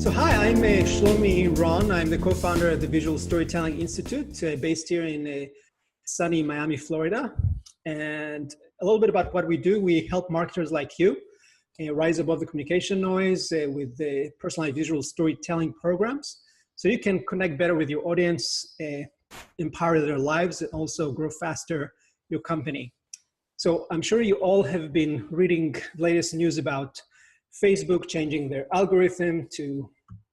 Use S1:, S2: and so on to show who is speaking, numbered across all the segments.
S1: So hi, I'm Shlomi Ron. I'm the co-founder of the Visual Storytelling Institute, based here in sunny Miami, Florida. And a little bit about what we do. We help marketers like you rise above the communication noise with the personalized visual storytelling programs. So you can connect better with your audience, empower their lives, and also grow faster your company. So I'm sure you all have been reading latest news about Facebook changing their algorithm to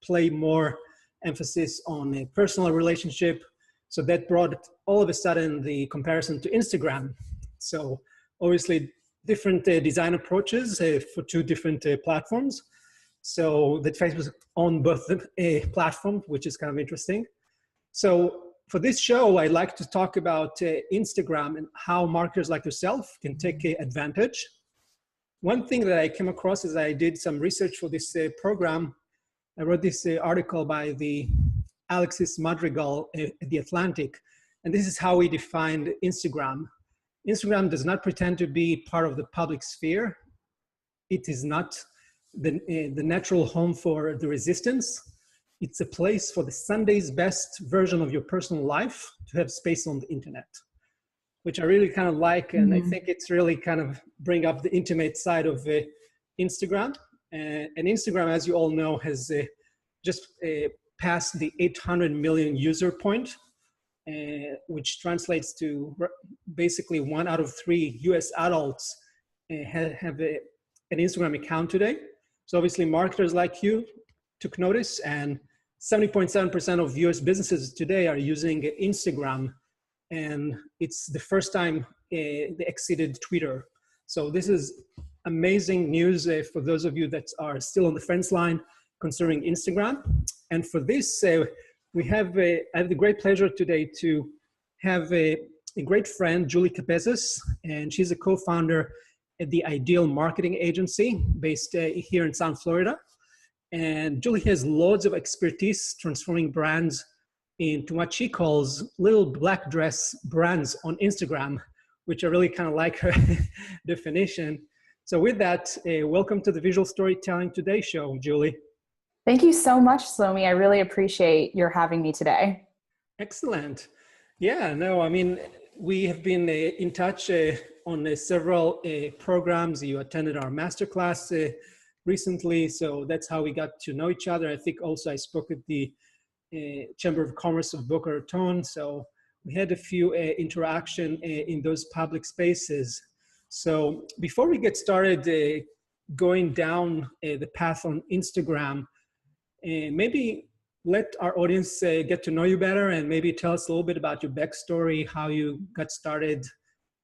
S1: play more emphasis on a personal relationship. So that brought all of a sudden the comparison to Instagram. So obviously different design approaches for two different platforms. So that Facebook on both platforms, which is kind of interesting. So for this show, I'd like to talk about Instagram and how marketers like yourself can take advantage. One thing that I came across as I did some research for this program, I wrote this article by the Alexis Madrigal at The Atlantic, and this is how we defined Instagram. Instagram does not pretend to be part of the public sphere. It is not the natural home for the resistance. It's a place for the Sunday's best version of your personal life to have space on the internet, which I really kind of like. And I think it's really kind of bring up the intimate side of Instagram. And Instagram, as you all know, has just passed the 800 million user point, which translates to basically 1 out of 3 US adults have an Instagram account today. So obviously marketers like you took notice, and 70.7% of US businesses today are using Instagram. And it's the first time they exceeded Twitter. So this is amazing news for those of you that are still on the fence line concerning Instagram. And for this, I have the great pleasure today to have a great friend, Julie Capezas, and she's a co-founder at the Ideal Marketing Agency based here in South Florida. And Julie has loads of expertise transforming brands into what she calls little black dress brands on Instagram, which I really kind of like her definition. So with that, welcome to the Visual Storytelling Today show, Julie.
S2: Thank you so much, Shlomi. I really appreciate your having me today.
S1: Excellent. Yeah, no, I mean, we have been in touch on several programs. You attended our masterclass recently, so that's how we got to know each other. I think also I spoke at the Chamber of Commerce of Boca Raton. So we had a few interaction in those public spaces. So before we get started going down the path on Instagram, maybe let our audience get to know you better, and maybe tell us a little bit about your backstory, how you got started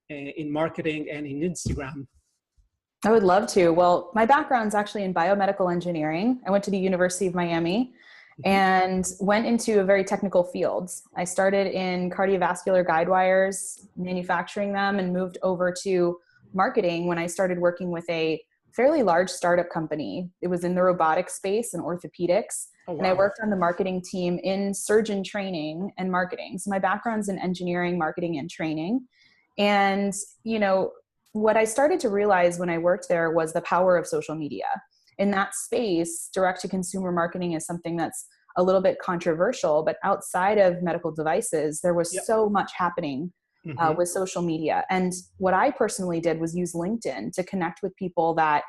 S1: in marketing and in Instagram.
S2: I would love to. Well, my background's actually in biomedical engineering. I went to the University of Miami and went into a very technical field. I started in cardiovascular guide wires, manufacturing them, and moved over to marketing when I started working with a fairly large startup company. It was in the robotics space and orthopedics. Oh, wow. And I worked on the marketing team in surgeon training and marketing. So my background's in engineering, marketing, and training. And, you know, what I started to realize when I worked there was the power of social media. In that space, direct-to-consumer marketing is something that's a little bit controversial, but outside of medical devices, there was so much happening with social media. And what I personally did was use LinkedIn to connect with people that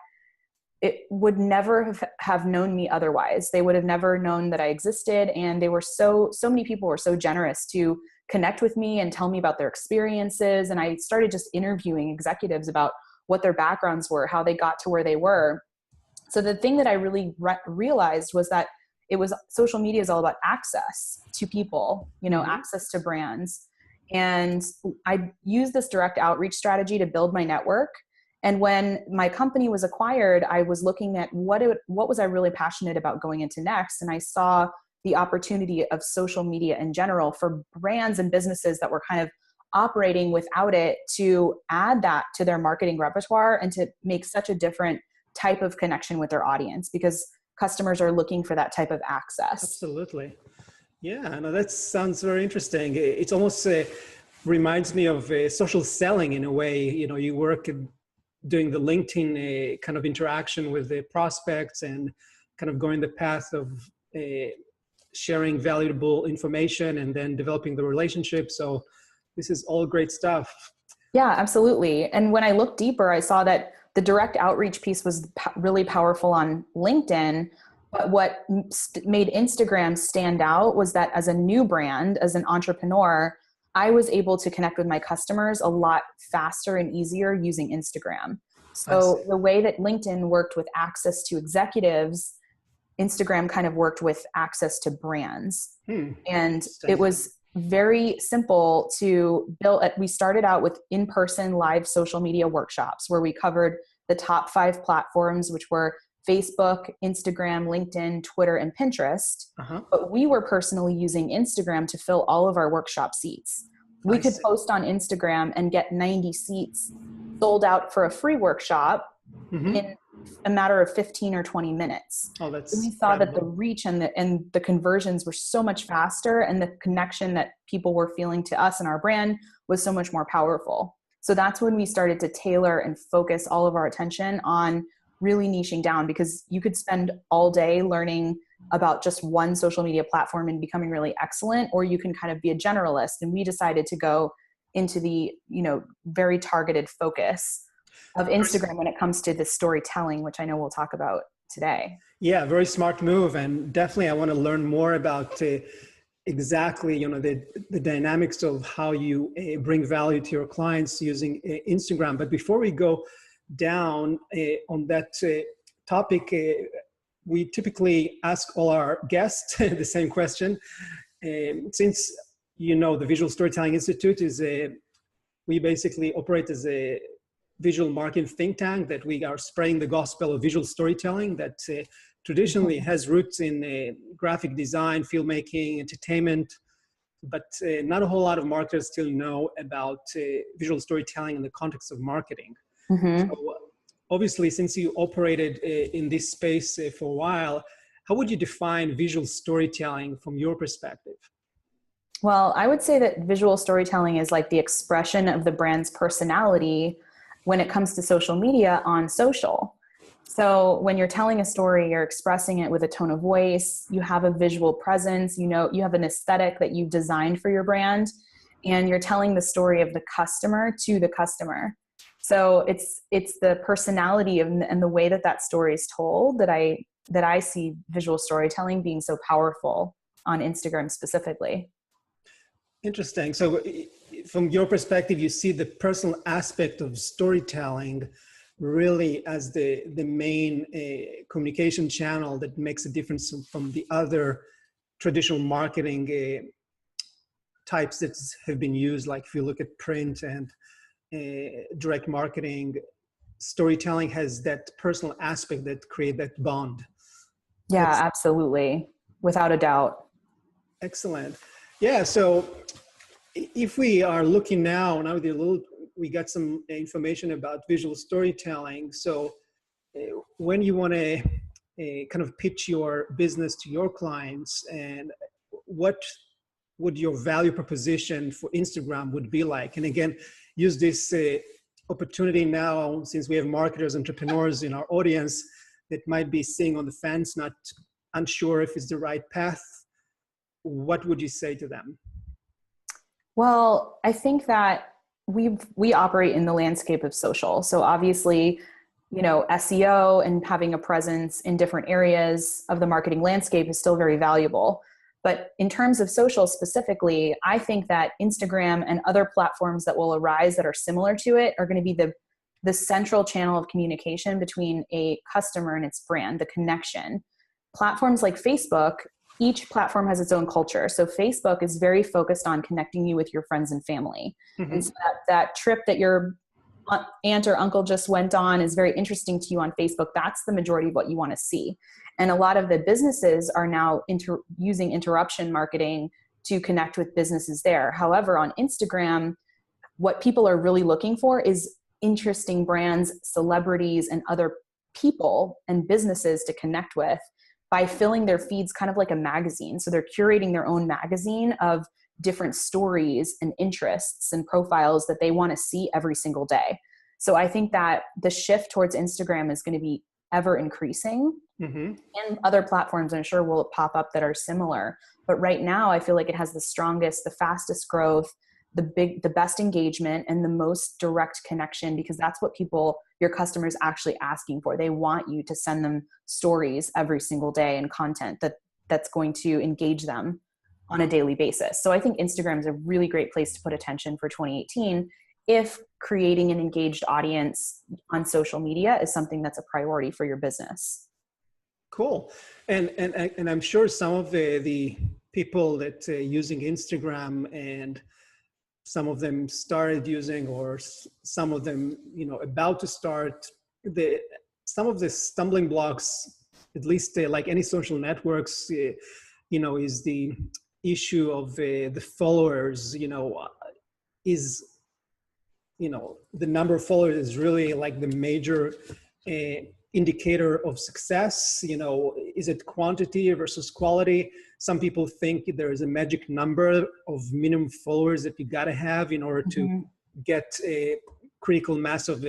S2: it would never have known me otherwise. They would have never known that I existed. And they were so many people were so generous to connect with me and tell me about their experiences. And I started just interviewing executives about what their backgrounds were, how they got to where they were. So the thing that I really realized was that social media is all about access to people, you know, access to brands. And I used this direct outreach strategy to build my network. And when my company was acquired, I was looking at what was I really passionate about going into next. And I saw the opportunity of social media in general for brands and businesses that were kind of operating without it to add that to their marketing repertoire and to make such a different type of connection with their audience, because customers are looking for that type of access.
S1: Absolutely. Yeah, no, that sounds very interesting. It's almost reminds me of social selling in a way. You know, you work doing the LinkedIn kind of interaction with the prospects and kind of going the path of sharing valuable information and then developing the relationship. So this is all great stuff.
S2: Yeah, absolutely. And when I looked deeper, I saw that the direct outreach piece was really powerful on LinkedIn. But what made Instagram stand out was that as a new brand, as an entrepreneur, I was able to connect with my customers a lot faster and easier using Instagram. So the way that LinkedIn worked with access to executives, Instagram kind of worked with access to brands. And it was very simple to build. We started out with in-person live social media workshops where we covered the top 5 platforms, which were Facebook, Instagram, LinkedIn, Twitter, and Pinterest. But we were personally using Instagram to fill all of our workshop seats. We could post on Instagram and get 90 seats sold out for a free workshop in a matter of 15 or 20 minutes.
S1: Oh, that's
S2: we saw
S1: incredible.
S2: that the reach and the conversions were so much faster, and the connection that people were feeling to us and our brand was so much more powerful. So that's when we started to tailor and focus all of our attention on really niching down, because you could spend all day learning about just one social media platform and becoming really excellent, or you can kind of be a generalist. And we decided to go into the, very targeted focus of Instagram when it comes to the storytelling, which I know we'll talk about today.
S1: Yeah, very smart move. And definitely I want to learn more about exactly, the dynamics of how you bring value to your clients using Instagram. But before we go down on that topic, we typically ask all our guests the same question. Since, the Visual Storytelling Institute we basically operate as a visual marketing think tank, that we are spreading the gospel of visual storytelling that traditionally has roots in graphic design, filmmaking, entertainment, but not a whole lot of marketers still know about visual storytelling in the context of marketing. So obviously, since you operated in this space for a while, how would you define visual storytelling from your perspective?
S2: Well, I would say that visual storytelling is like the expression of the brand's personality when it comes to social media on social. So when you're telling a story, you're expressing it with a tone of voice, you have a visual presence, you have an aesthetic that you've designed for your brand, and you're telling the story of the customer to the customer. So it's the personality and the way that story is told that I see visual storytelling being so powerful on Instagram specifically.
S1: Interesting. So from your perspective, you see the personal aspect of storytelling really as the main communication channel that makes a difference from the other traditional marketing types that have been used. Like if you look at print and direct marketing, storytelling has that personal aspect that create that bond.
S2: Yeah, absolutely. Without a doubt.
S1: Excellent. Yeah. So if we are looking now we got some information about visual storytelling. So when you want to kind of pitch your business to your clients, and what would your value proposition for Instagram would be like? And again, use this opportunity now, since we have marketers, entrepreneurs in our audience that might be sitting on the fence, not unsure if it's the right path. What would you say to them?
S2: Well, I think that we operate in the landscape of social. So obviously, SEO and having a presence in different areas of the marketing landscape is still very valuable. But in terms of social specifically, I think that Instagram and other platforms that will arise that are similar to it are going to be the central channel of communication between a customer and its brand, the connection. Platforms like Facebook, each platform has its own culture. So Facebook is very focused on connecting you with your friends and family. And so that trip that your aunt or uncle just went on is very interesting to you on Facebook. That's the majority of what you want to see. And a lot of the businesses are now using interruption marketing to connect with businesses there. However, on Instagram, what people are really looking for is interesting brands, celebrities, and other people and businesses to connect with by filling their feeds kind of like a magazine. So they're curating their own magazine of different stories and interests and profiles that they want to see every single day. So I think that the shift towards Instagram is going to be ever increasing.
S1: Mm-hmm.
S2: And other platforms, I'm sure, will pop up that are similar. But right now, I feel like it has the strongest, the fastest growth, the best engagement, and the most direct connection, because that's what your customers actually asking for. They want you to send them stories every single day and content that's going to engage them on a daily basis. So I think Instagram is a really great place to put attention for 2018 if creating an engaged audience on social media is something that's a priority for your business.
S1: Cool. And I'm sure some of the people that using Instagram, and some of them started using, or some of them, about to start, some of the stumbling blocks, at least like any social networks, is the issue of the followers, is, the number of followers is really like the major indicator of success. Is it quantity versus quality? Some people think there is a magic number of minimum followers that you got to have in order to get a critical mass of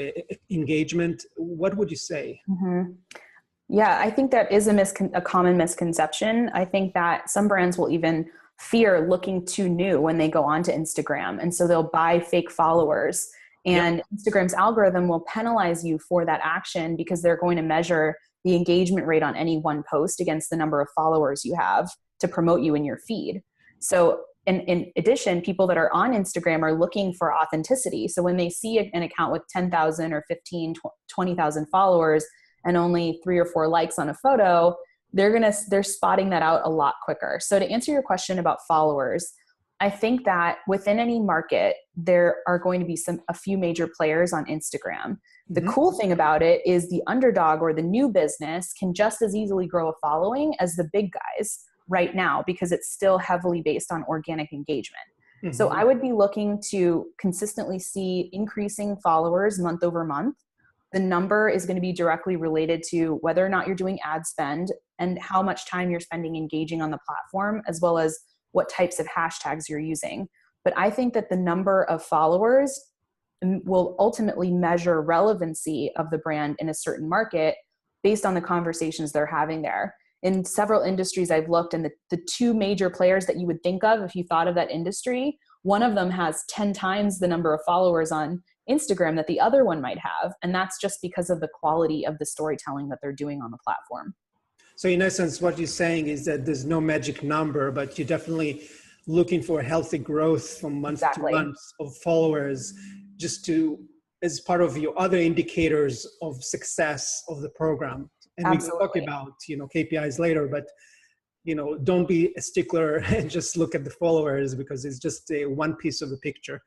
S1: engagement. What would you say?
S2: Yeah, I think that is a common misconception. I think that some brands will even fear looking too new when they go onto Instagram. And so they'll buy fake followers. And Instagram's algorithm will penalize you for that action, because they're going to measure the engagement rate on any one post against the number of followers you have to promote you in your feed. So in addition, people that are on Instagram are looking for authenticity. So when they see an account with 10,000 or 15, 20,000 followers and only 3 or 4 likes on a photo, they're spotting that out a lot quicker. So to answer your question about followers, I think that within any market, there are going to be a few major players on Instagram. The cool thing about it is the underdog or the new business can just as easily grow a following as the big guys right now, because it's still heavily based on organic engagement. So I would be looking to consistently see increasing followers month over month. The number is going to be directly related to whether or not you're doing ad spend and how much time you're spending engaging on the platform, as well as what types of hashtags you're using. But I think that the number of followers will ultimately measure relevancy of the brand in a certain market based on the conversations they're having there. In several industries I've looked, and the 2 major players that you would think of if you thought of that industry, one of them has 10 times the number of followers on Instagram that the other one might have. And that's just because of the quality of the storytelling that they're doing on the platform.
S1: So in essence, what you're saying is that there's no magic number, but you're definitely looking for healthy growth from month to month of followers, just as part of your other indicators of success of the program. And we can talk about, KPIs later, but, don't be a stickler and just look at the followers, because it's just one piece of the picture.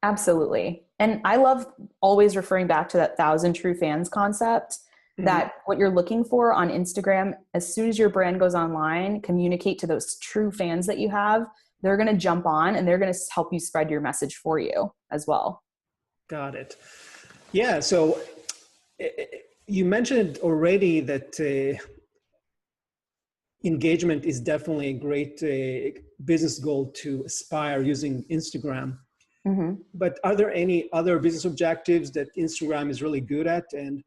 S2: Absolutely. And I love always referring back to that 1,000 true fans concept. That what you're looking for on Instagram, as soon as your brand goes online, communicate to those true fans that you have. They're going to jump on and they're going to help you spread your message for you as well. Got
S1: it. Yeah. So you mentioned already that engagement is definitely a great business goal to aspire using Instagram. But are there any other business objectives that Instagram is really good at? And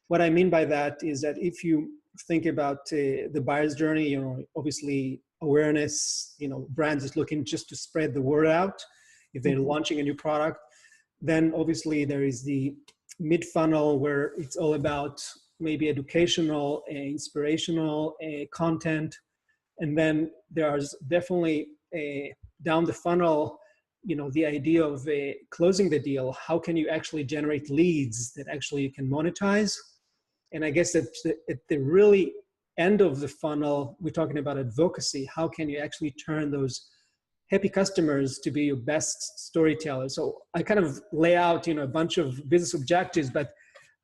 S1: what I mean by that is that if you think about the buyer's journey, obviously awareness, brands is looking just to spread the word out if they're launching a new product. Then obviously there is the mid funnel, where it's all about maybe educational, inspirational content. And then there's definitely down the funnel, the idea of closing the deal. How can you actually generate leads that actually you can monetize? And I guess at the really end of the funnel, we're talking about advocacy. How can you actually turn those happy customers to be your best storytellers? So I kind of lay out, a bunch of business objectives, but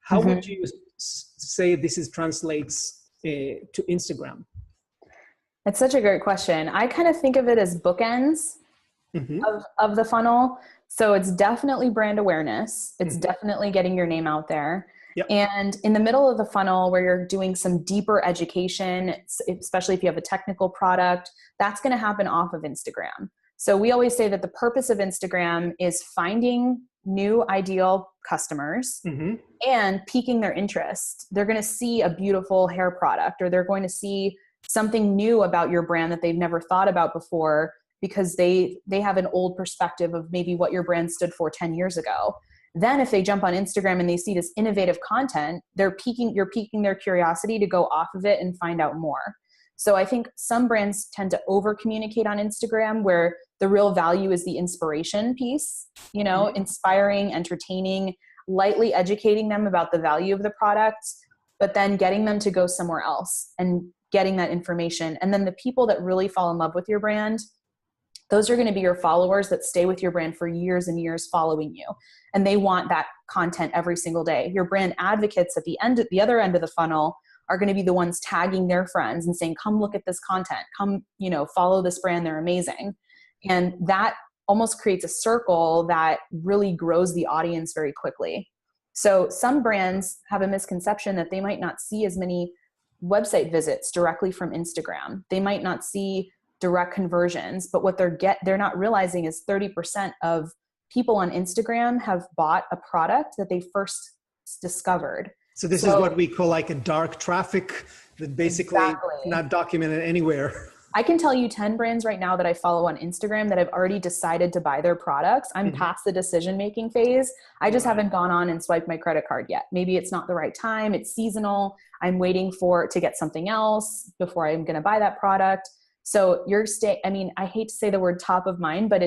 S1: how would you say this translates to Instagram?
S2: That's such a great question. I kind of think of it as bookends of the funnel. So it's definitely brand awareness. It's definitely getting your name out there. Yep. And in the middle of the funnel, where you're doing some deeper education, especially if you have a technical product, that's going to happen off of Instagram. So we always say that the purpose of Instagram is finding new ideal customers and piquing their interest. They're going to see a beautiful hair product, or they're going to see something new about your brand that they've never thought about before, because they have an old perspective of maybe what your brand stood for 10 years ago. Then if they jump on Instagram and they see this innovative content, you're piquing their curiosity to go off of it and find out more. So I think some brands tend to over communicate on Instagram, where the real value is the inspiration piece, inspiring, entertaining, lightly educating them about the value of the product, but then getting them to go somewhere else and getting that information. And then the people that really fall in love with your brand, those are going to be your followers that stay with your brand for years and years following you. And they want that content every single day. Your brand advocates at the other end of the funnel are going to be the ones tagging their friends and saying, come look at this content, come, follow this brand. They're amazing. And that almost creates a circle that really grows the audience very quickly. So some brands have a misconception that they might not see as many website visits directly from Instagram. They might not see direct conversions, but what they're not realizing is 30% of people on Instagram have bought a product that they first discovered.
S1: So this is what we call like a dark traffic that basically not documented anywhere.
S2: I can tell you 10 brands right now that I follow on Instagram that I've already decided to buy their products. I'm past the decision-making phase. I just haven't gone on and swiped my credit card yet. Maybe it's not the right time. It's seasonal. I'm waiting to get something else before I'm going to buy that product. So I hate to say the word top of mind, but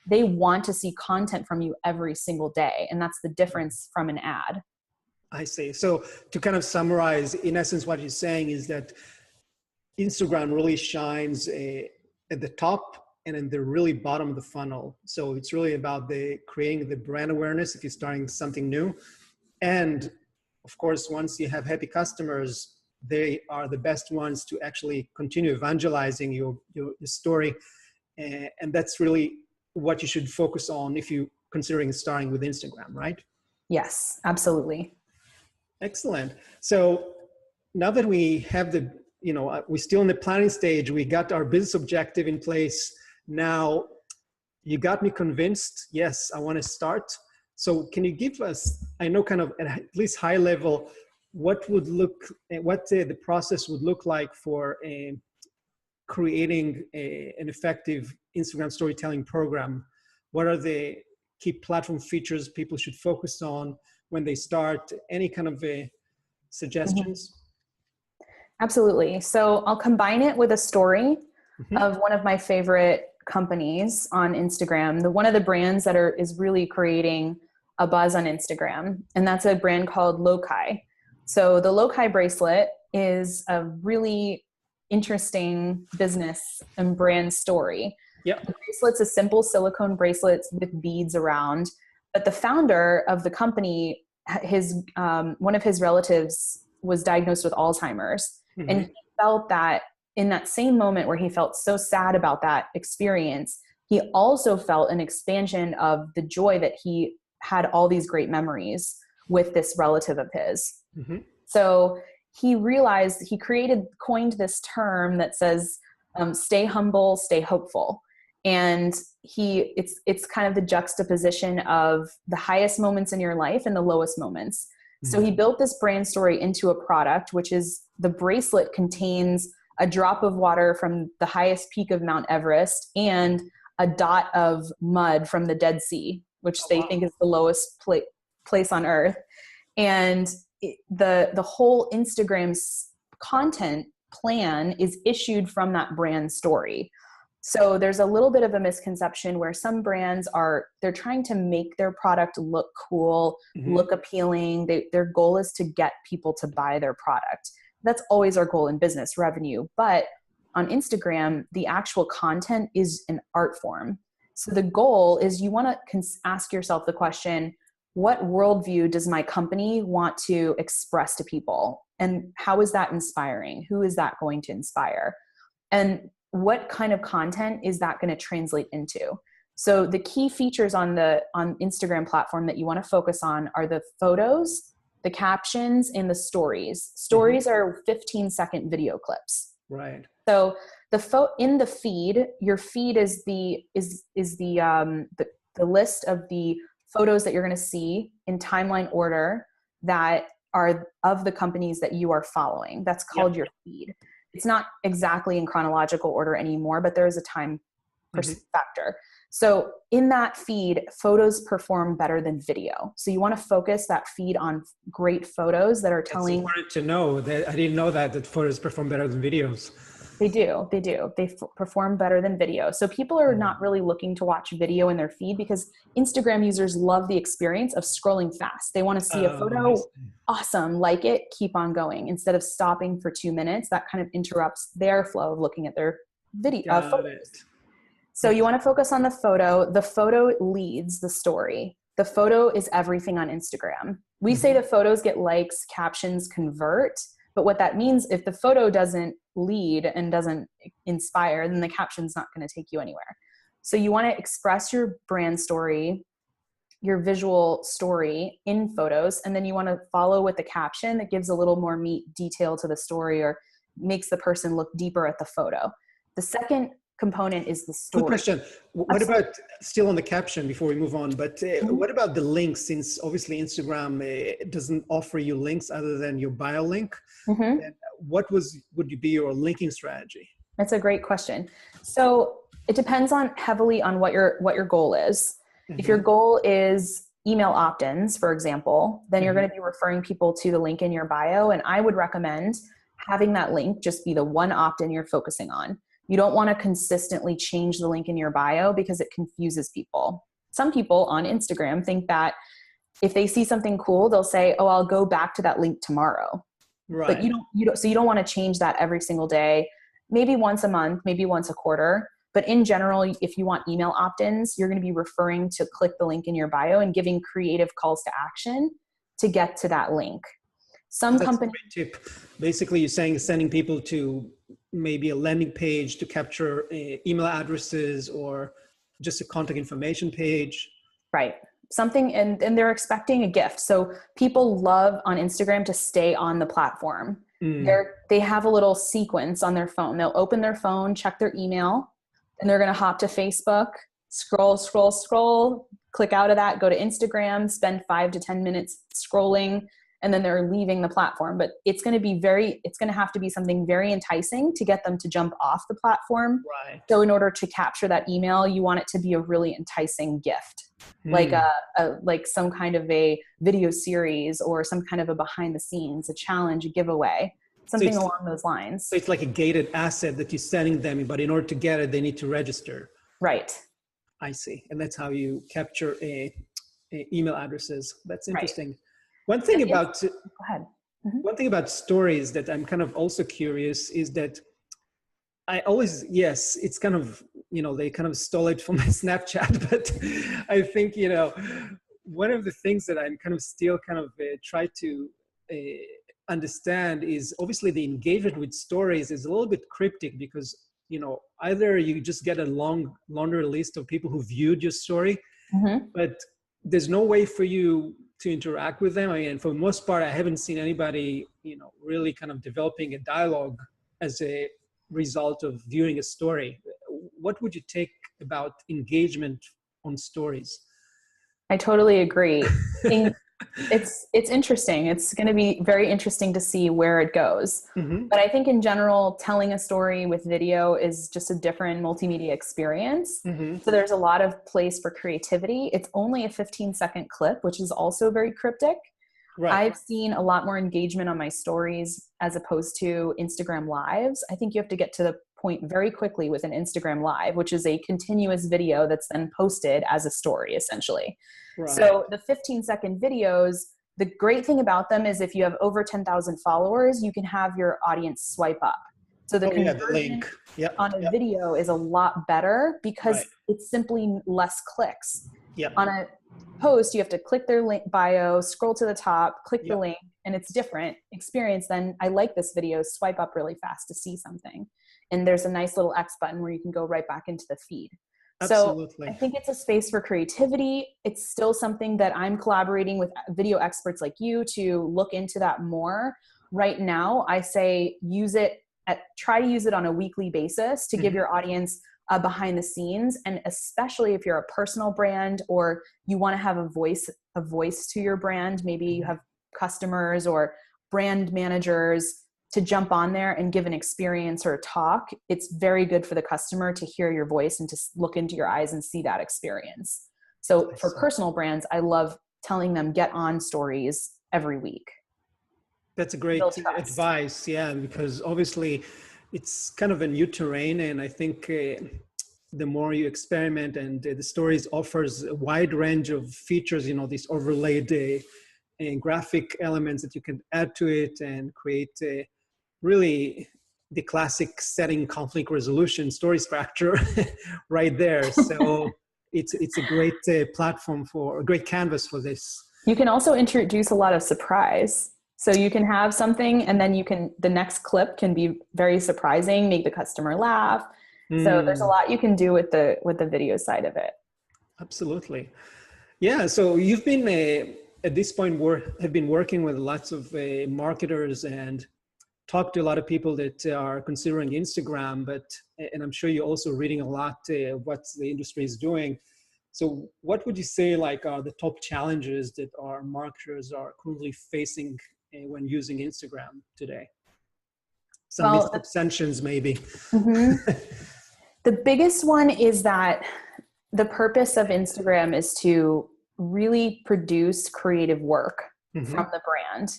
S2: they want to see content from you every single day. And that's the difference from an ad.
S1: I see. So to kind of summarize, in essence, what you're saying is that Instagram really shines at the top and in the really bottom of the funnel. So it's really about creating the brand awareness if you're starting something new. And of course, once you have happy customers, they are the best ones to actually continue evangelizing your story. And that's really what you should focus on if you're considering starting with Instagram, right?
S2: Yes, absolutely.
S1: Excellent. So now that we have we're still in the planning stage, we got our business objective in place. Now you got me convinced. Yes, I want to start. So can you give us, I know kind of at least high level, what the process would look like for creating an effective Instagram storytelling program? What are the key platform features people should focus on when they start? Any kind of suggestions?
S2: Absolutely. So I'll combine it with a story of one of my favorite companies on Instagram. One of the brands that is really creating a buzz on Instagram, and that's a brand called Lokai. So the Lokai bracelet is a really interesting business and brand story.
S1: Yep.
S2: The bracelet's a simple silicone bracelet with beads around, but the founder of the company, one of his relatives was diagnosed with Alzheimer's. And he felt that in that same moment where he felt so sad about that experience, he also felt an expansion of the joy that he had all these great memories with this relative of his. So he realized, coined this term that says, stay humble, stay hopeful. And it's kind of the juxtaposition of the highest moments in your life and the lowest moments. So he built this brand story into a product, which is the bracelet contains a drop of water from the highest peak of Mount Everest and a dot of mud from the Dead Sea, which they think is the lowest place on earth. And the whole Instagram's content plan is issued from that brand story. So there's a little bit of a misconception where some brands they're trying to make their product look cool, look appealing. Their goal is to get people to buy their product. That's always our goal in business, revenue. But on Instagram, the actual content is an art form. So the goal is you want to ask yourself the question, what worldview does my company want to express to people? And how is that inspiring? Who is that going to inspire? And what kind of content is that going to translate into? So the key features on Instagram platform that you want to focus on are the photos, the captions, and the stories. Stories are 15-second video clips.
S1: Right.
S2: So in the feed, your feed is the list of the photos that you're going to see in timeline order that are of the companies that you are following. That's called your feed. It's not exactly in chronological order anymore, but there is a time factor. So in that feed, photos perform better than video. So you want to focus that feed on great photos that are telling.
S1: It's important to know that. I didn't know that photos perform better than videos.
S2: They do. They perform better than video. So people are not really looking to watch video in their feed because Instagram users love the experience of scrolling fast. They want to see a photo, awesome, like it, keep on going. Instead of stopping for 2 minutes, that kind of interrupts their flow of looking at their video photos. So you want to focus on the photo. The photo leads the story. The photo is everything on Instagram. We say the photos get likes, captions convert. But what that means, if the photo doesn't lead and doesn't inspire, then the caption's not going to take you anywhere. So you want to express your brand story, your visual story in photos, and then you want to follow with the caption that gives a little more meat detail to the story or makes the person look deeper at the photo. The second component is the story.
S1: Good question. What about, still on the caption before we move on, but what about the links? Since obviously Instagram doesn't offer you links other than your bio link. What would be your linking strategy?
S2: That's a great question. So it depends heavily on what your goal is. If your goal is email opt-ins, for example, then you're going to be referring people to the link in your bio. And I would recommend having that link just be the one opt-in you're focusing on. You don't want to consistently change the link in your bio because it confuses people. Some people on Instagram think that if they see something cool, they'll say, "Oh, I'll go back to that link tomorrow." Right. But you don't want to change that every single day. Maybe once a month, maybe once a quarter. But in general, if you want email opt-ins, you're going to be referring to click the link in your bio and giving creative calls to action to get to that link. Some companies.
S1: That's a great tip. Basically, you're saying sending people to maybe a landing page to capture email addresses or just a contact information page.
S2: Right. Something, and they're expecting a gift. So people love on Instagram to stay on the platform. They have a little sequence on their phone. They'll open their phone, check their email, and they're going to hop to Facebook, scroll, click out of that, go to Instagram, spend 5 to 10 minutes scrolling, and then they're leaving the platform. But it's going to have to be something very enticing to get them to jump off the platform.
S1: Right.
S2: So in order to capture that email, you want it to be a really enticing gift, like like some kind of a video series or some kind of a behind the scenes, a challenge, a giveaway, something along those lines.
S1: So it's like a gated asset that you're sending them, but in order to get it, they need to register.
S2: Right.
S1: I see. And that's how you capture email addresses. That's interesting. Right. One thing about stories that I'm kind of also curious is that it's kind of, they kind of stole it from my Snapchat, but I think, one of the things that I'm kind of still try to understand is obviously the engagement with stories is a little bit cryptic because, either you just get a longer list of people who viewed your story, but there's no way for you to interact with them. I mean, for the most part, I haven't seen anybody, really kind of developing a dialogue as a result of viewing a story. What would you take about engagement on stories?
S2: I totally agree. It's interesting. It's going to be very interesting to see where it goes. But I think in general, telling a story with video is just a different multimedia experience. So there's a lot of place for creativity. It's only a 15-second clip, which is also very cryptic. Right. I've seen a lot more engagement on my stories as opposed to Instagram lives. I think you have to get to the point very quickly with an Instagram live, which is a continuous video that's then posted as a story, essentially. Right. So the 15-second videos, the great thing about them is if you have over 10,000 followers, you can have your audience swipe up. So the conversion on a video is a lot better because it's simply less clicks. On a post, you have to click their link bio, scroll to the top, click the link, and it's different experience than I like this video, swipe up really fast to see something. And there's a nice little X button where you can go right back into the feed. Absolutely. So I think it's a space for creativity. It's still something that I'm collaborating with video experts like you to look into that more. Right now, I say try to use it on a weekly basis to give your audience behind the scenes. And especially if you're a personal brand or you want to have a voice to your brand, maybe you have customers or brand managers to jump on there and give an experience or a talk, it's very good for the customer to hear your voice and to look into your eyes and see that experience. So for personal brands, I love telling them get on stories every week.
S1: That's a great advice. Yeah, because obviously it's kind of a new terrain. And I think the more you experiment and the stories offers a wide range of features, these overlaid graphic elements that you can add to it and create really the classic setting conflict resolution story structure right there. So it's a great platform for a great canvas for this.
S2: You can also introduce a lot of surprise. So you can have something and then the next clip can be very surprising, make the customer laugh. So there's a lot you can do with the video side of it.
S1: Absolutely. Yeah. So you've been at this point have been working with lots of marketers and talked to a lot of people that are considering Instagram, and I'm sure you're also reading a lot what the industry is doing. So what would you say are the top challenges that our marketers are currently facing when using Instagram today? Some misconceptions maybe.
S2: Mm-hmm. The biggest one is that the purpose of Instagram is to really produce creative work from the brand.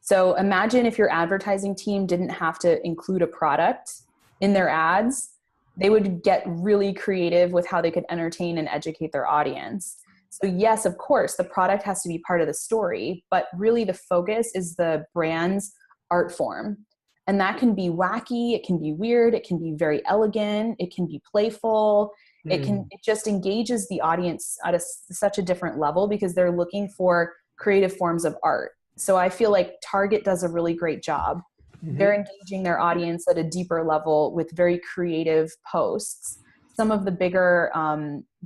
S2: So imagine if your advertising team didn't have to include a product in their ads, they would get really creative with how they could entertain and educate their audience. So yes, of course, the product has to be part of the story, but really the focus is the brand's art form. And that can be wacky, it can be weird, it can be very elegant, it can be playful. It just engages the audience at such a different level because they're looking for creative forms of art. So I feel like Target does a really great job. They're engaging their audience at a deeper level with very creative posts. Some of the bigger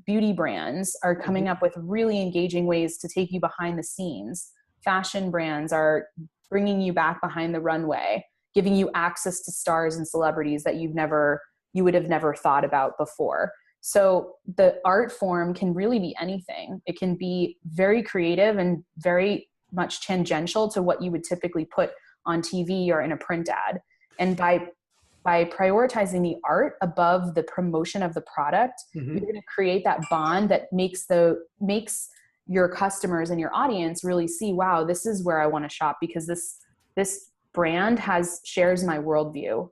S2: beauty brands are coming up with really engaging ways to take you behind the scenes. Fashion brands are bringing you back behind the runway, giving you access to stars and celebrities that you would have never thought about before. So the art form can really be anything. It can be very creative and very much tangential to what you would typically put on TV or in a print ad. And by prioritizing the art above the promotion of the product, you're going to create that bond that makes your customers and your audience really see, wow, this is where I want to shop because this brand shares my worldview.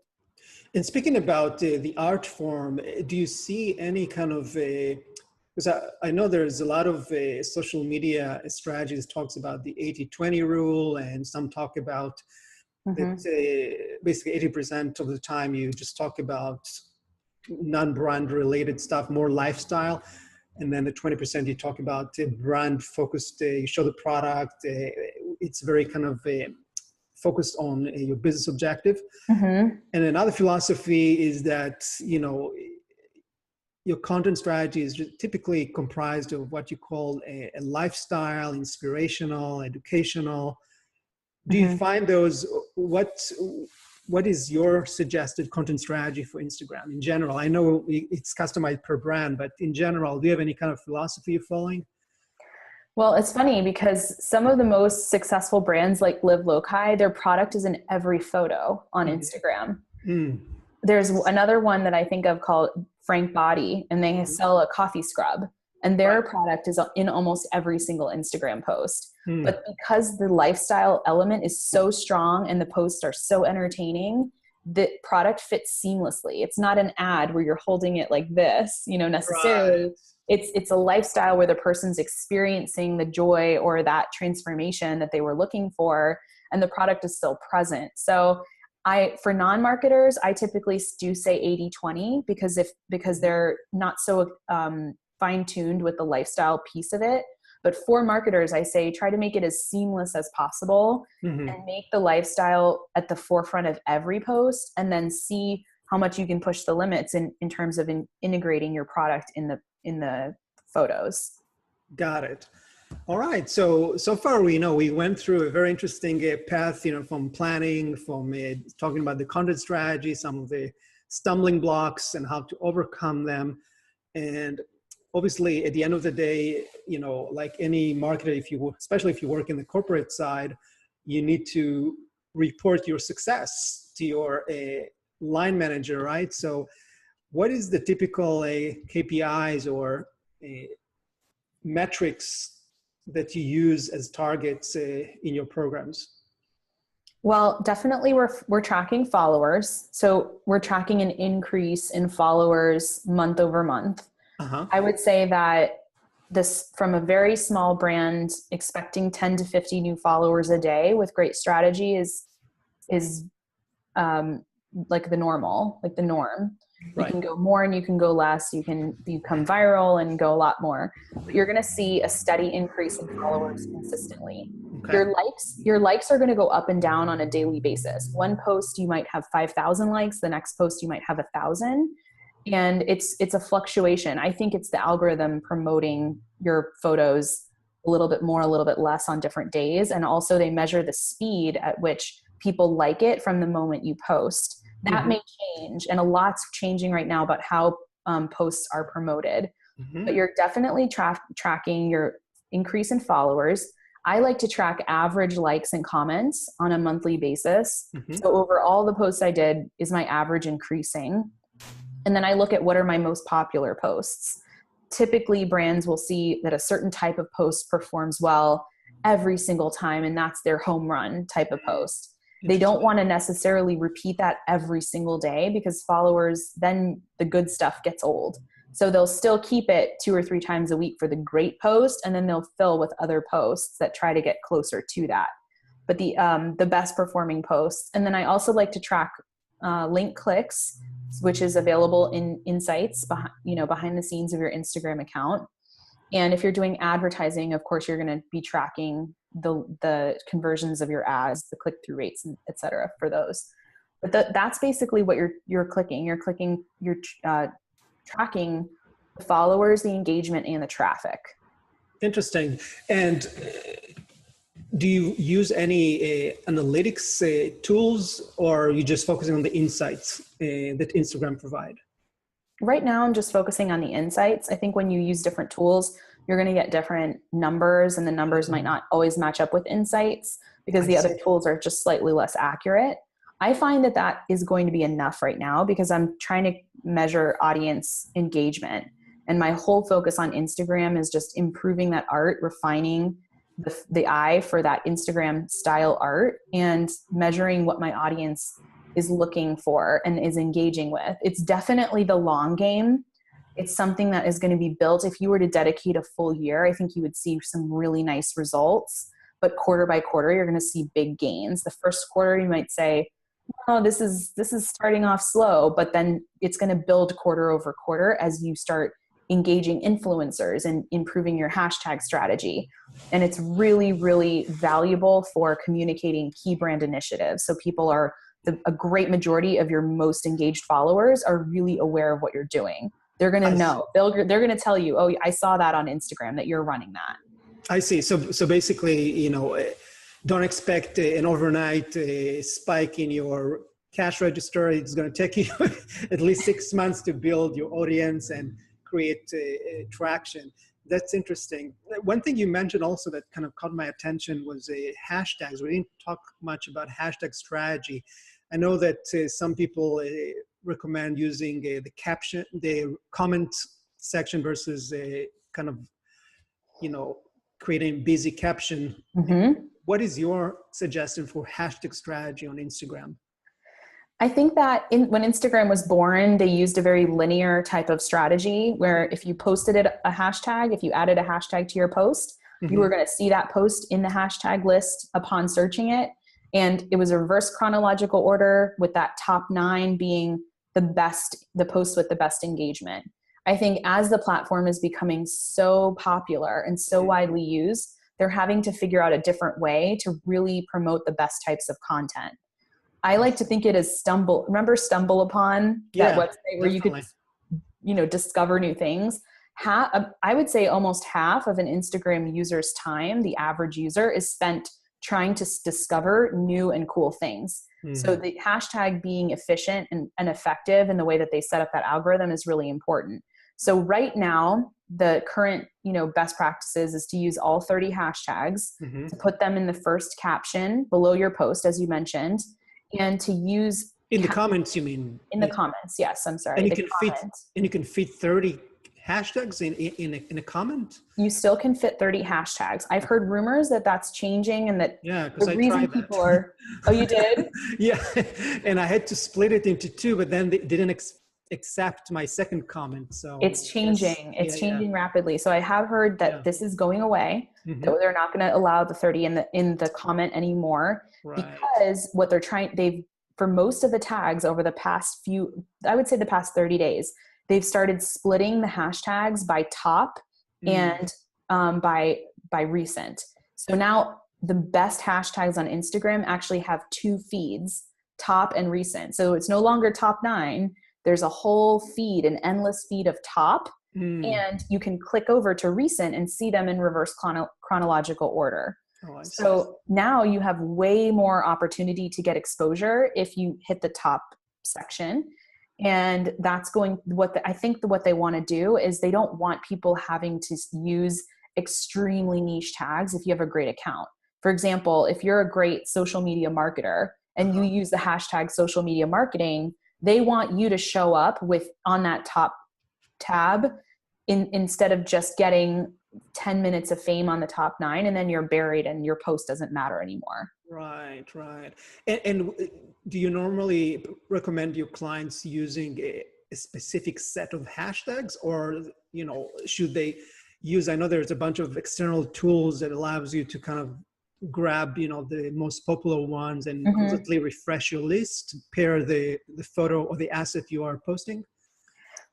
S1: And speaking about the art form, do you see any kind of because I know there's a lot of social media strategies talks about the 80-20 rule, and some talk about that basically 80% of the time you just talk about non-brand related stuff, more lifestyle. And then the 20% you talk about brand focused, you show the product. It's very kind of focused on your business objective. And another philosophy is that, your content strategy is typically comprised of what you call a lifestyle, inspirational, educational. Do you find those, what is your suggested content strategy for Instagram in general? I know it's customized per brand, but in general, do you have any kind of philosophy you're following?
S2: Well, it's funny because some of the most successful brands like Live Loci, their product is in every photo on Instagram. There's another one that I think of called Frank Body, and they sell a coffee scrub, and their product is in almost every single Instagram post. But because the lifestyle element is so strong and the posts are so entertaining, the product fits seamlessly. It's not an ad where you're holding it like this, necessarily. Right. It's a lifestyle where the person's experiencing the joy or that transformation that they were looking for, and the product is still present. So for non-marketers, I typically do say 80-20 because they're not so fine-tuned with the lifestyle piece of it. But for marketers, I say try to make it as seamless as possible and make the lifestyle at the forefront of every post, and then see how much you can push the limits in terms of integrating your product in the photos.
S1: Got it. All right. So far we went through a very interesting path, from planning, from talking about the content strategy, some of the stumbling blocks and how to overcome them. And obviously at the end of the day, you know, like any marketer, especially if you work in the corporate side, you need to report your success to your line manager, right? So what is the typical KPIs or metrics that you use as targets in your programs?
S2: Well, definitely we're tracking followers. So we're tracking an increase in followers month over month. I would say that this, from a very small brand, expecting 10 to 50 new followers a day with great strategy is like the normal, like the norm. Right. You can go more and you can go less. You can become viral and go a lot more, but you're going to see a steady increase in followers consistently. Okay. Your likes are going to go up and down on a daily basis. One post you might have 5,000 likes. The next post you might have 1,000. And it's a fluctuation. I think it's the algorithm promoting your photos a little bit more, a little bit less on different days. And also they measure the speed at which people like it from the moment you post. That may change. And a lot's changing right now about how posts are promoted. But you're definitely tracking your increase in followers. I like to track average likes and comments on a monthly basis. So over all the posts I did, is my average increasing? And then I look at what are my most popular posts. Typically brands will see that a certain type of post performs well every single time, and that's their home run type of post. They don't want to necessarily repeat that every single day, because followers, then the good stuff gets old. So they'll still keep it 2 or 3 times a week for the great post, and then they'll fill with other posts that try to get closer to that. But the best performing posts. And then I also like to track link clicks, which is available in insights behind the scenes of your Instagram account. And if you're doing advertising, of course, you're going to be tracking the conversions of your ads, the click-through rates, et cetera, for those. But that's basically what you're clicking. You're tracking the followers, the engagement, and the traffic.
S1: Interesting. And do you use any analytics tools, or are you just focusing on the insights that Instagram provide?
S2: Right now, I'm just focusing on the insights. I think when you use different tools, you're going to get different numbers, and the numbers might not always match up with insights because the other tools are just slightly less accurate. I find that is going to be enough right now because I'm trying to measure audience engagement. And my whole focus on Instagram is just improving that art, refining the eye for that Instagram style art, and measuring what my audience is looking for and is engaging with. It's definitely the long game. It's something that is going to be built. If you were to dedicate a full year, I think you would see some really nice results. But quarter by quarter, you're going to see big gains. The first quarter, you might say, oh, this is starting off slow, but then it's going to build quarter over quarter as you start engaging influencers and improving your hashtag strategy. And it's really, really valuable for communicating key brand initiatives. So people are, a great majority of your most engaged followers are really aware of what you're doing. They're going to know. They're going to tell you, oh, I saw that on Instagram that you're running that.
S1: I see. So basically, don't expect an overnight spike in your cash register. It's going to take you at least 6 months to build your audience and create traction. That's interesting. One thing you mentioned also that kind of caught my attention was hashtags. We didn't talk much about hashtag strategy. I know that some people recommend using the comment section versus kind of, creating busy caption. What is your suggestion for hashtag strategy on Instagram?
S2: I think that when Instagram was born, they used a very linear type of strategy where if you posted a hashtag, if you added a hashtag to your post, you were going to see that post in the hashtag list upon searching it. And it was a reverse chronological order, with that top 9 being the post with the best engagement. I think as the platform is becoming so popular and so widely used, they're having to figure out a different way to really promote the best types of content. I like to think it as Stumble Upon, that website where
S1: definitely.
S2: You could, discover new things. I would say almost half of an Instagram user's time, the average user, is spent trying to discover new and cool things. So
S1: Mhm.
S2: the hashtag being efficient and effective in the way that they set up that algorithm is really important. So right now, the current, best practices is to use all 30 hashtags,
S1: Mhm.
S2: to put them in the first caption below your post, as you mentioned, and to use
S1: In the comments, you mean?
S2: in the comments. Yes, I'm sorry.
S1: And you
S2: The
S1: can fit
S2: comment.
S1: and you can fit 30 hashtags in a comment.
S2: You still can fit 30 hashtags. I've heard rumors that that's changing and that
S1: Yeah,
S2: the
S1: because I
S2: reason
S1: tried that.
S2: people are, oh, you did?
S1: Yeah, and I had to split it into two, but then they didn't accept my second comment. So
S2: It's
S1: yes,
S2: changing.
S1: yeah,
S2: It's
S1: yeah,
S2: changing rapidly. So I have heard that
S1: yeah.
S2: this is going away, that
S1: Hmm.
S2: they're not going to allow the 30 in the comment anymore,
S1: Right.
S2: because what they've for most of the tags over the past I would say the past 30 days, they've started splitting the hashtags by top
S1: Mm.
S2: and by recent. So now the best hashtags on Instagram actually have two feeds, top and recent. So it's no longer top 9. There's a whole feed, an endless feed of top,
S1: Mm.
S2: and you can click over to recent and see them in reverse chronological order.
S1: Oh, I see.
S2: So now you have way more opportunity to get exposure if you hit the top section. And that's I think what they want to do is they don't want people having to use extremely niche tags if you have a great account. For example, if you're a great social media marketer and you
S1: Uh-huh.
S2: use the hashtag social media marketing, they want you to show up on that top tab instead of just getting 10 minutes of fame on the top 9 and then you're buried and your post doesn't matter anymore.
S1: Right, right. And do you normally recommend your clients using a specific set of hashtags, or should they use? I know there's a bunch of external tools that allows you to kind of grab the most popular ones and
S2: Mm-hmm.
S1: constantly refresh your list, pair the photo or the asset you are posting.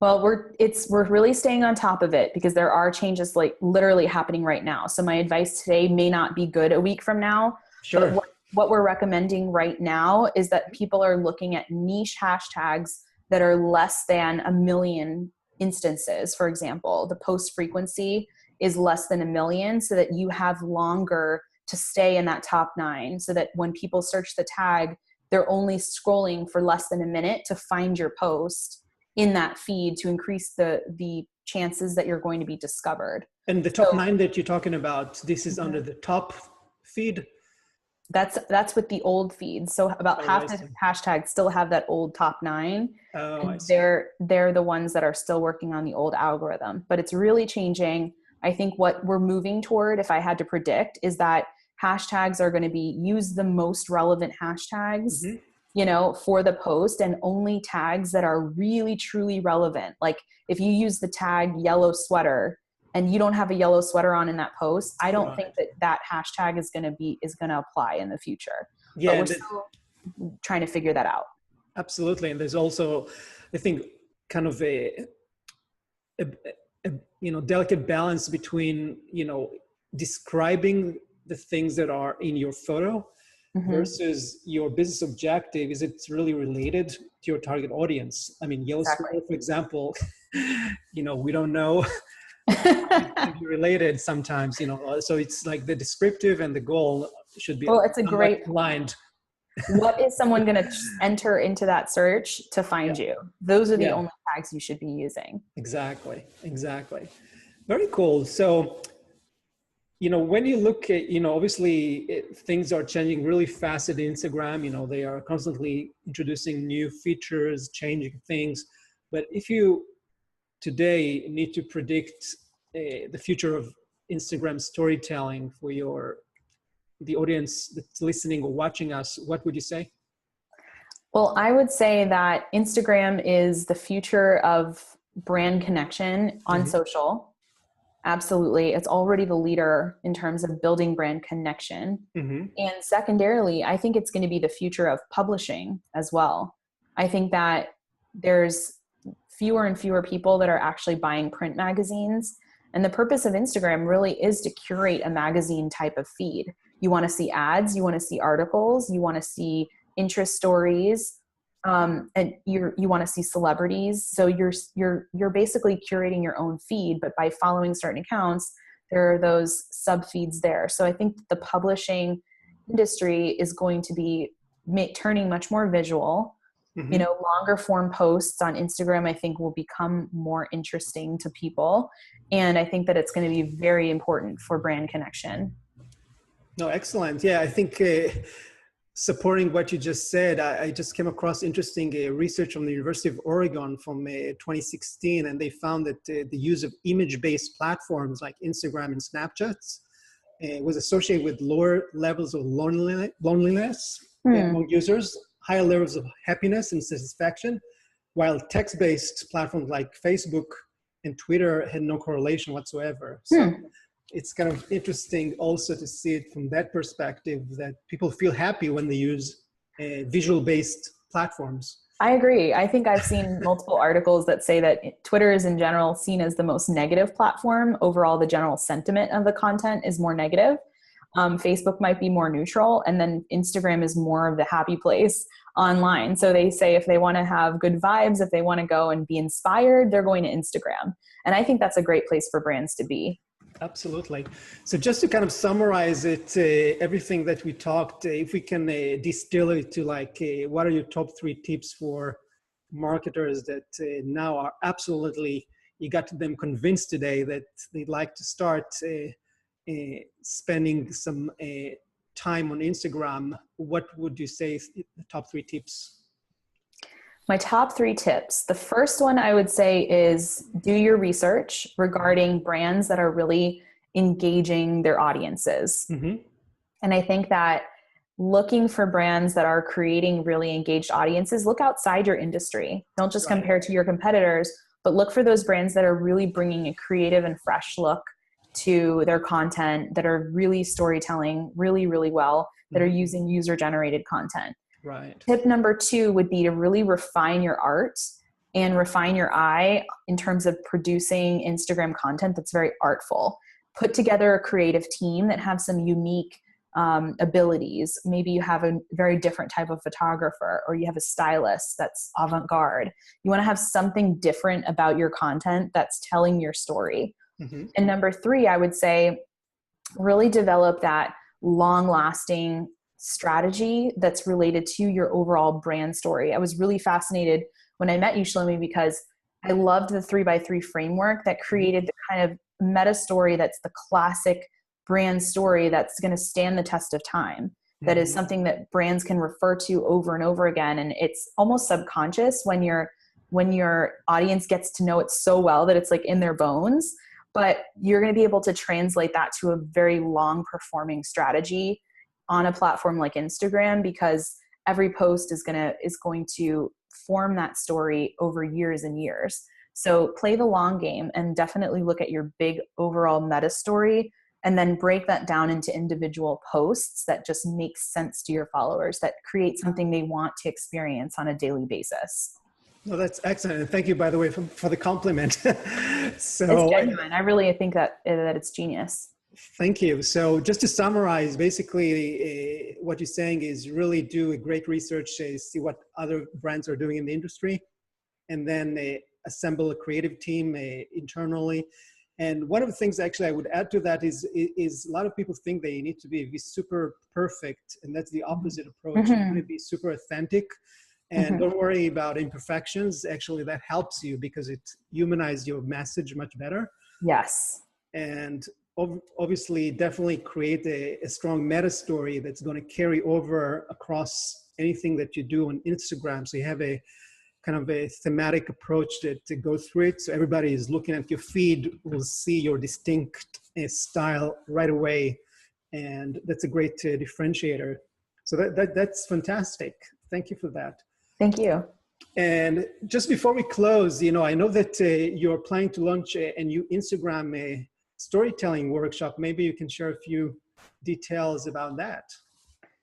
S2: Well, we're really staying on top of it because there are changes like literally happening right now. So my advice today may not be good a week from now, but
S1: Sure.
S2: what we're recommending right now is that people are looking at niche hashtags that are less than 1 million instances. For example, the post frequency is less than 1 million, so that you have longer to stay in that top 9, so that when people search the tag, they're only scrolling for less than a minute to find your post in that feed, to increase the chances that you're going to be discovered.
S1: And the top
S2: So
S1: 9 that you're talking about, this is under
S2: mhm,
S1: the top feed.
S2: that's with the old feeds. So about
S1: Oh, I
S2: half the
S1: see.
S2: hashtags still have that old top 9,
S1: Oh, I
S2: and
S1: see.
S2: they're the ones that are still working on the old algorithm. But it's really changing. I think what we're moving toward, if I had to predict, is that hashtags are going to be use the most relevant hashtags,
S1: Hmm.
S2: for the post, and only tags that are really truly relevant. Like if you use the tag yellow sweater and you don't have a yellow sweater on in that post, I don't think
S1: Right.
S2: that hashtag is going to apply in the future.
S1: Yeah,
S2: But we're
S1: and
S2: still trying to figure that out.
S1: absolutely. And there's also, I think, kind of a, a delicate balance between describing the things that are in your photo
S2: Mm-hmm.
S1: versus your business objective. Is it really related to your target audience? I mean, yellow
S2: Exactly.
S1: sweater, for example, we don't know it can be related sometimes, so it's like the descriptive and the goal should be
S2: Well, it's a
S1: somewhat
S2: great point.
S1: aligned.
S2: What is someone going to enter into that search to
S1: Yeah,
S2: find you? Those are the
S1: yeah,
S2: only tags you should be using.
S1: exactly, exactly. Very cool. So when you look at, obviously things are changing really fast at Instagram. They are constantly introducing new features, changing things. But if you today need to predict the future of Instagram storytelling for the audience that's listening or watching us, what would you say?
S2: Well, I would say that Instagram is the future of brand connection on
S1: Hmm.
S2: social. Absolutely. It's already the leader in terms of building brand connection.
S1: Hmm.
S2: And secondarily, I think it's going to be the future of publishing as well. I think that there's fewer and fewer people that are actually buying print magazines. And the purpose of Instagram really is to curate a magazine type of feed. You want to see ads, you want to see articles, you want to see interest stories, and you want to see celebrities. So you're basically curating your own feed, but by following certain accounts, there are those sub feeds there. So I think the publishing industry is going to be turning much more visual.
S1: Mm-hmm.
S2: Longer form posts on Instagram, I think, will become more interesting to people. And I think that it's going to be very important for brand connection.
S1: No, excellent. Yeah, I think supporting what you just said, I just came across interesting research from the University of Oregon from 2016, and they found that the use of image-based platforms like Instagram and Snapchat was associated with lower levels of loneliness among users, higher levels of happiness and satisfaction, while text-based platforms like Facebook and Twitter had no correlation whatsoever. So it's kind of interesting also to see it from that perspective, that people feel happy when they use visual-based platforms.
S2: I agree. I think I've seen multiple articles that say that Twitter is in general seen as the most negative platform. Overall, the general sentiment of the content is more negative. Facebook might be more neutral, and then Instagram is more of the happy place online. So they say if they want to have good vibes, if they want to go and be inspired, they're going to Instagram. And I think that's a great place for brands to be.
S1: Absolutely. So just to kind of summarize it, everything that we talked, if we can distill it to what are your top 3 tips for marketers that now are absolutely, you got them convinced today that they'd like to start spending some time on Instagram, what would you say is the top 3 tips?
S2: My top 3 tips. The first one I would say is do your research regarding brands that are really engaging their audiences.
S1: Mm-hmm.
S2: And I think that looking for brands that are creating really engaged audiences, look outside your industry. Don't just compare to your competitors, but look for those brands that are really bringing a creative and fresh look to their content, that are really storytelling really, really well, that are using user-generated content.
S1: Right.
S2: Tip number 2 would be to really refine your art and refine your eye in terms of producing Instagram content that's very artful. Put together a creative team that have some unique abilities. Maybe you have a very different type of photographer, or you have a stylist that's avant-garde. You want to have something different about your content that's telling your story. Mm-hmm. And number 3, I would say really develop that long-lasting strategy that's related to your overall brand story. I was really fascinated when I met you, Shlomi, because I loved the 3x3 framework that created the kind of meta story that's the classic brand story that's going to stand the test of time. That is something that brands can refer to over and over again. And it's almost subconscious when your audience gets to know it so well that it's like in their bones. But you're going to be able to translate that to a very long performing strategy on a platform like Instagram, because every post is going to form that story over years and years. So play the long game and definitely look at your big overall meta story, and then break that down into individual posts that just make sense to your followers, that create something they want to experience on a daily basis.
S1: No, that's excellent. And thank you, by the way, for the compliment. So
S2: it's genuine. I really think that it's genius.
S1: Thank you. So just to summarize, basically what you're saying is really do a great research, see what other brands are doing in the industry, and then assemble a creative team internally. And one of the things actually I would add to that is a lot of people think they need to be super perfect, and that's the opposite approach. You want to be super authentic, and don't worry about imperfections. Actually, that helps you because it humanizes your message much better.
S2: Yes.
S1: And obviously definitely create a strong meta story that's going to carry over across anything that you do on Instagram. So you have a kind of a thematic approach to go through it. So everybody is looking at your feed will see your distinct style right away. And that's a great differentiator. So that's fantastic. Thank you for that.
S2: Thank you.
S1: And just before we close, I know that you're planning to launch a new Instagram storytelling workshop. Maybe you can share a few details about that.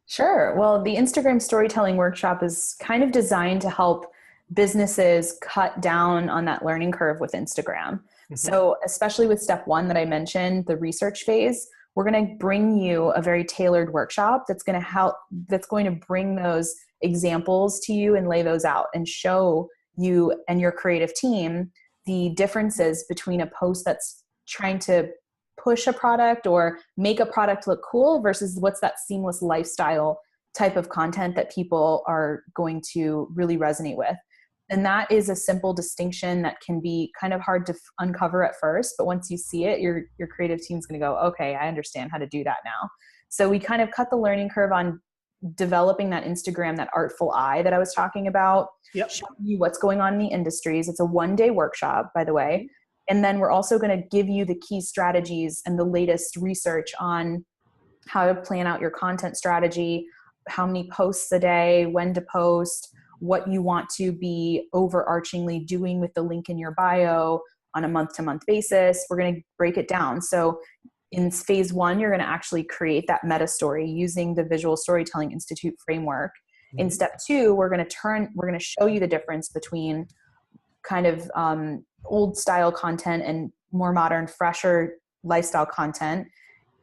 S2: Sure. Well, the Instagram storytelling workshop is kind of designed to help businesses cut down on that learning curve with Instagram. So especially with step 1 that I mentioned, the research phase, we're going to bring you a very tailored workshop that's going to bring those examples to you and lay those out and show you and your creative team the differences between a post that's trying to push a product or make a product look cool versus what's that seamless lifestyle type of content that people are going to really resonate with. And that is a simple distinction that can be kind of hard to uncover at first, but once you see it, your creative team's going to go, okay, I understand how to do that now. So we kind of cut the learning curve on developing that Instagram, that artful eye that I was talking about, showing you what's going on in the industries. It's a 1-day workshop, by the way. And then we're also going to give you the key strategies and the latest research on how to plan out your content strategy, how many posts a day, when to post, what you want to be overarchingly doing with the link in your bio on a month-to-month basis. We're going to break it down. So in phase 1, you're going to actually create that meta story using the Visual Storytelling Institute framework. In step 2, we're going to show you the difference between kind of old style content and more modern, fresher lifestyle content,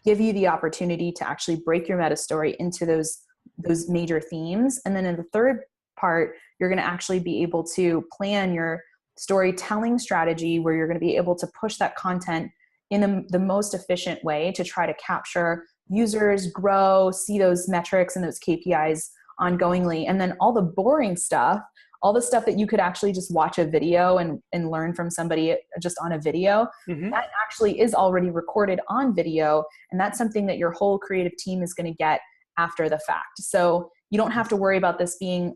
S2: give you the opportunity to actually break your meta story into those major themes. And then in the third part, you're going to actually be able to plan your storytelling strategy where you're going to be able to push that content in the most efficient way to try to capture users, grow, see those metrics and those KPIs ongoingly. And then all the boring stuff, all the stuff that you could actually just watch a video and learn from somebody just on a video, that actually is already recorded on video. And that's something that your whole creative team is going to get after the fact. So you don't have to worry about this being,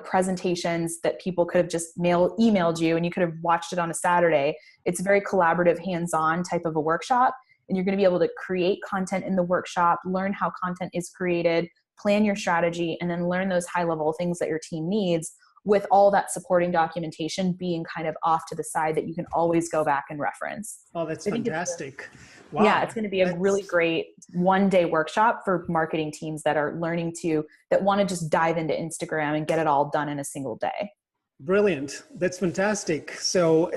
S2: presentations that people could have just emailed you and you could have watched it on a Saturday. It's a very collaborative, hands-on type of a workshop. And you're going to be able to create content in the workshop, learn how content is created, plan your strategy, and then learn those high-level things that your team needs, with all that supporting documentation being kind of off to the side that you can always go back and reference.
S1: Oh, that's fantastic. Wow.
S2: Yeah, it's going to be a really great 1-day workshop for marketing teams that are that want to just dive into Instagram and get it all done in a single day.
S1: Brilliant. That's fantastic. So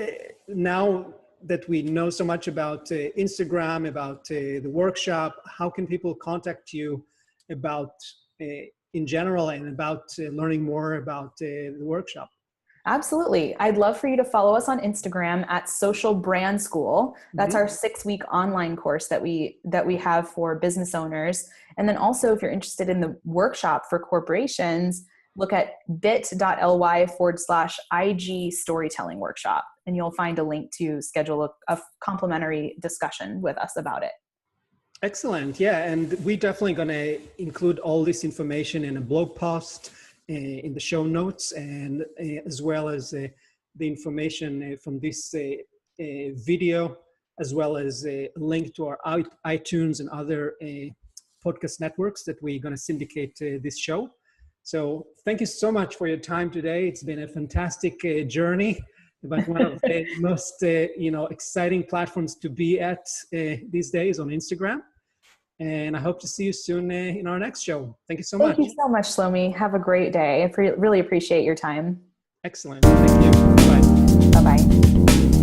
S1: now that we know so much about Instagram, about the workshop, how can people contact you about in general and about learning more about the workshop?
S2: Absolutely. I'd love for you to follow us on Instagram at Social Brand School. That's our 6-week online course that we have for business owners. And then also, if you're interested in the workshop for corporations, look at bit.ly/IG storytelling workshop, and you'll find a link to schedule a complimentary discussion with us about it.
S1: Excellent. Yeah. And we're definitely going to include all this information in a blog post in the show notes, and as well as the information from this video, as well as a link to our iTunes and other podcast networks that we're going to syndicate this show. So thank you so much for your time today. It's been a fantastic journey about one of the most exciting platforms to be at these days on Instagram. And I hope to see you soon in our next show. Thank you so much.
S2: Thank you so much, Shlomi. Have a great day. I really appreciate your time.
S1: Excellent. Thank you. Bye.
S2: Bye-bye.